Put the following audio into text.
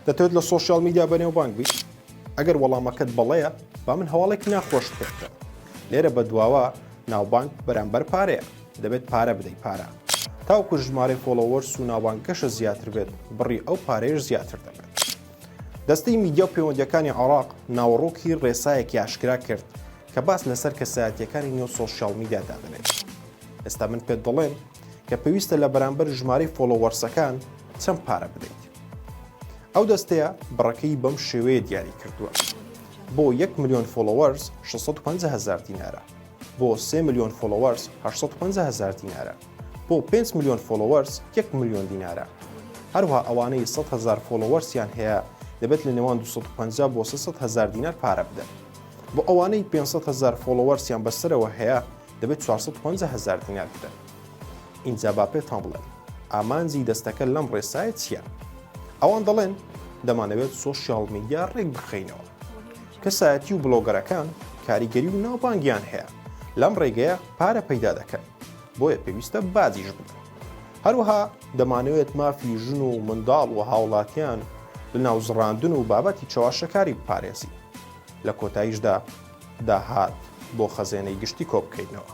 دەتەوێت لە سوۆسیال میدیا بەنێوبانگ بیت؟ ئەگەر وەڵامەکەت بەڵەیە با من هەواڵێک ناخۆش پێکە. لێرە بە دواوە ناوبانگ بەرامبەر پارەیە، دەبێت پارە بدەیت پارە. تاوکو ژمارەی فۆلۆوەرس و ناوبانگەشە زیاتر بێت، بڕی ئەو پارەیەش زیاتر دەبێت. دەستەی میدیا و پەیوەندیەکانی عێراق ناوەڕۆکی ڕێسایەکی ئاشکرا کرد کە باس لەسەر کەسایەتیەکانی نێو سوۆسیال میدیادا دەبێت. ئێستا من پێت دەڵێم کە پێویستە لە بەرامبەر ژمارەی فۆلۆوەرسەکان چەند پارە بدەیت. ئەو دەستەیە بڕەکەی بەم شێوەیە دیاری کردووە. بۆ 1 ملیۆن فۆلۆوەرس 650,000 دینارە، بۆ 3 ملیۆن فۆلۆوەرس 850,000 دینارە، بۆ 5 ملیۆن فۆلۆوەرس 1 ملیۆن دینارە. هەروها ئەوانەی 100,000 فۆلۆوەرسیان هەیە دەبێت لە نێوان 250 بۆ 300,000 دینار پارە بدەن. بۆ ئەوانەی 500,000 فۆلۆوەرسیان بەسەرەوە هەیە دەبێت 450,000 دینار بدەن. ئینجا با پێتان بڵێن ئامانجی دەستەکە لەم ڕێسایە چییە؟ ئەوان دەڵێن دەمانەوێت سوۆسیال میدیا ڕێک بخەینەوە. کەسایەتی و بلۆگەرەکان کاریگەری و ناوبانگیان هەیە، لەم ڕێگەیە پارە پەیدا دەکەن، بۆیە پێویستە بازیش بدەن. هەروەها دەمانەوێت مافی ژن و منداڵ و هاوڵاتیان لە ناوزڕاندن و بابەتی چاواشەکاری بپارێزی. لە کۆتاییشدا داهات بۆ خەزێنەی گشتی کۆبکەینەوە.